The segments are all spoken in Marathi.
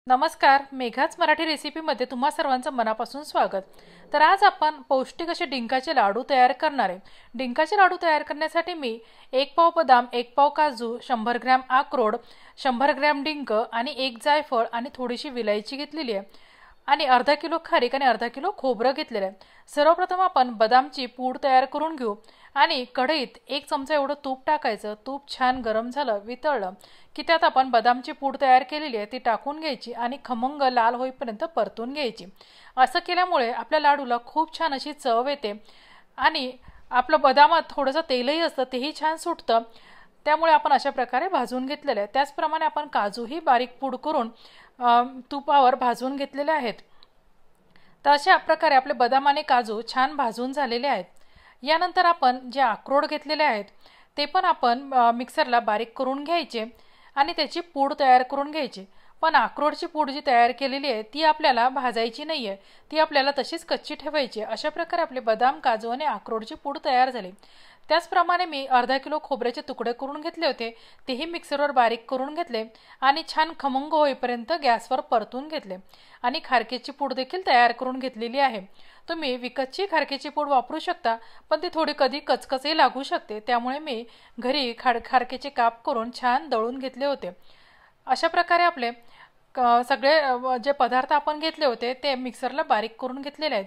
नमस्कार, मेघाच मराठी रेसिपीमध्ये तुम्हा सर्वांचं मनापासून स्वागत। तर आज आपण पौष्टिक असे डिंकाचे लाडू तयार करणार आहे। डिंकाचे लाडू तयार करण्यासाठी मी 1 पाव बदाम, 1 पाव काजू, 100 ग्रॅम अक्रोड, 100 ग्रॅम डिंक आणि 1 जायफळ आणि थोडीशी विलायची घेतलेली आहे आणि अर्धा किलो खारीक आणि अर्धा किलो खोबरं घेतलेलं आहे। सर्वप्रथम आपण बदामची पूड तयार करून घेऊ आणि कढईत 1 चमचा एवढं तूप टाकायचं। तूप छान गरम झालं, वितळलं की त्यात आपण बदामची पूड तयार केलेली आहे ती टाकून घ्यायची आणि खमंग लाल होईपर्यंत परतून घ्यायची। असं केल्यामुळे आपल्या लाडूला खूप छान अशी चव येते आणि आपलं बदामात थोडंसं तेलही असतं, तेही छान सुटतं। त्यामुळे आपण अशा प्रकारे भाजून घेतलेले आहे। त्याचप्रमाणे आपण काजूही बारीक पूड करून तुपावर भाजून घेतलेले आहेत। तर अशा प्रकारे आपले बदाम आणि काजू छान भाजून झालेले आहेत। यानंतर आपण जे अक्रोड घेतलेले आहेत ते पण आपण मिक्सरला बारीक करून घ्यायचे आणि त्याची पूड तयार करून घ्यायची। पण अक्रोडची पूड जी तयार केलेली आहे ती आपल्याला भाजायची नाहीये, ती आपल्याला तशीच कच्ची ठेवायची। अशा प्रकारे आपले बदाम, काजू आणि अक्रोडची पूड तयार झाली। त्याचप्रमाणे मी अर्धा किलो खोबऱ्याचे तुकडे करून घेतले होते, तेही मिक्सरवर बारीक करून घेतले आणि छान खमंग होईपर्यंत गॅसवर परतून घेतले आणि खारकेची पूड देखील तयार करून घेतलेली आहे। तुम्ही विकतची खारकेची पूड वापरू शकता, पण ती थोडी कधी कचकचही लागू शकते, त्यामुळे मी घरी खारकेचे काप करून छान दळून घेतले होते। अशा प्रकारे आपले सगळे जे पदार्थ आपण घेतले होते ते मिक्सरला बारीक करून घेतलेले आहेत।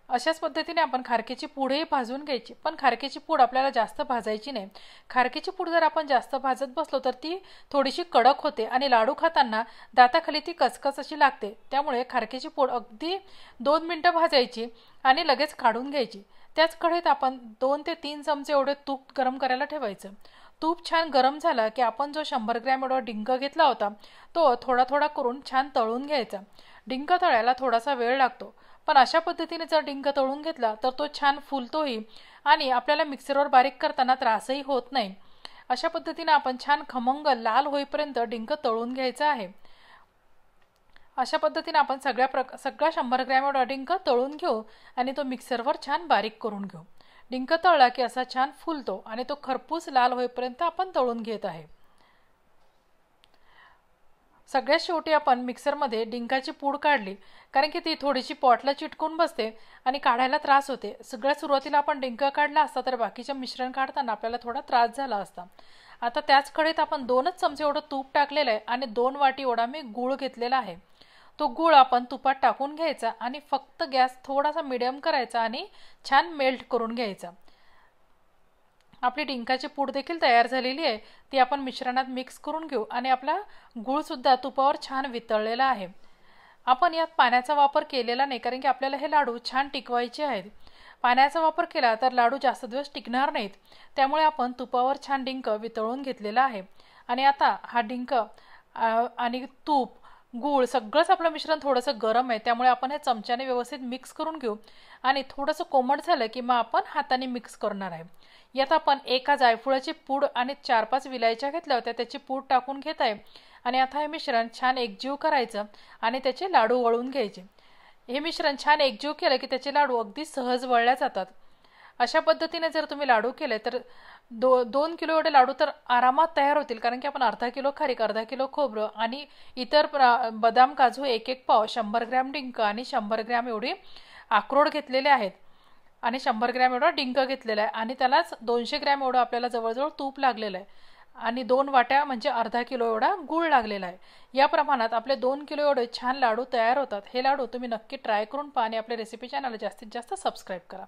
अशाच पद्धतीने आपण खारकेची पूडही भाजून घ्यायची, पण खारकेची पूड आपल्याला जास्त भाजायची नाही। खारकेची पूड जर आपण जास्त भाजत बसलो तर ती थोडीशी कडक होते आणि लाडू खाताना दाताखाली ती कचकच अशी लागते। त्यामुळे खारकेची पूड अगदी 2 मिनिटं भाजायची आणि लगेच काढून घ्यायची। त्याच कढईत आपण 2 ते 3 चमचे एवढे तूप गरम करायला ठेवायचं। तूप छान गरम झाला की आपण जो 100 ग्रॅम एवढा डिंक घेतला होता तो थोडा थोडा करून छान तळून घ्यायचा। डिंक तळायला थोडासा वेळ लागतो, पण अशा पद्धतीने जर डिंक तळून घेतला तर तो छान फुलतोही आणि आपल्याला मिक्सरवर बारीक करताना त्रासही होत नाही। अशा पद्धतीने आपण छान खमंग लाल होईपर्यंत डिंक तळून घ्यायचा आहे। अशा पद्धतीने आपण सगळा 100 ग्रॅम एवढा डिंक तळून घेऊ आणि तो मिक्सरवर छान बारीक करून घेऊ। डिंक तळला की असा छान फुलतो आणि तो खरपूस लाल होईपर्यंत आपण तळून घेत आहे। सगळ्यात शेवटी आपण मिक्सरमध्ये डिंकाची पूड काढली, कारण की ती थोडीशी पॉटला चिटकून बसते आणि काढायला त्रास होते। सगळ्यात सुरुवातीला आपण डिंक काढला असता तर बाकीचे मिश्रण काढताना आपल्याला थोडा त्रास झाला असता। आता त्याच कढईत आपण 2च चमचे एवढं तूप टाकलेलं आहे आणि 2 वाटी एवढा मी गूळ घेतलेला आहे। तो गूळ आपण तुपात टाकून घ्यायचा आणि फक्त गॅस थोडासा मीडियम करायचा आणि छान मेल्ट करून घ्यायचा। आपली डिंकाची पूड देखील तयार झालेली आहे, ती आपण मिश्रणात मिक्स करून घेऊ आणि आपला गूळ सुद्धा तुपावर छान वितळलेला आहे। आपण यात पाण्याचा वापर केलेला नाही, कारण की आपल्याला हे लाडू छान टिकवायचे आहेत। पाण्याचा वापर केला तर लाडू जास्त दिवस टिकणार नाहीत, त्यामुळे आपण तुपावर छान डिंक वितळून घेतलेला आहे। आणि आता हा डिंक आणि तूप, गूळ सगळंच आपलं मिश्रण थोडंसं गरम आहे, त्यामुळे आपण हे चमच्याने व्यवस्थित मिक्स करून घेऊ आणि थोडंसं कोमट झालं की मग आपण हाताने मिक्स करणार आहे। यात आपण 1 जायफळाची पूड आणि 4-5 विलायच्या घेतल्या होत्या त्याची पूड टाकून घेत आहे आणि आता हे मिश्रण छान एकजीव करायचं आणि त्याचे लाडू वळून घ्यायचे। हे मिश्रण छान एकजीव केलं की त्याचे लाडू अगदी सहज वळल्या जातात। अशा पद्धतीने जर तुम्ही लाडू केले तर 2 किलो एवढे लाडू तर आरामात तयार होतील, कारण की आपण अर्धा किलो खारीक, अर्धा किलो खोबरं आणि इतर बदाम, काजू 1-1 पाव, 100 ग्रॅम डिंक आणि 100 ग्रॅम एवढे अक्रोड घेतलेले आहेत आणि 100 ग्रॅम एवढा डिंक घेतलेला आहे आणि त्यालाच 200 ग्रॅम एवढं आपल्याला जवळजवळ तूप लागलेलं आहे आणि 2 वाट्या म्हणजे अर्धा किलो एवढा गूळ लागलेला आहे। या प्रमाणात आपले 2 किलो एवढे छान लाडू तयार होतात। हे लाडू तुम्ही नक्की ट्राय करून पहा आणि आपल्या रेसिपी चॅनलला जास्तीत जास्त सबस्क्राईब करा।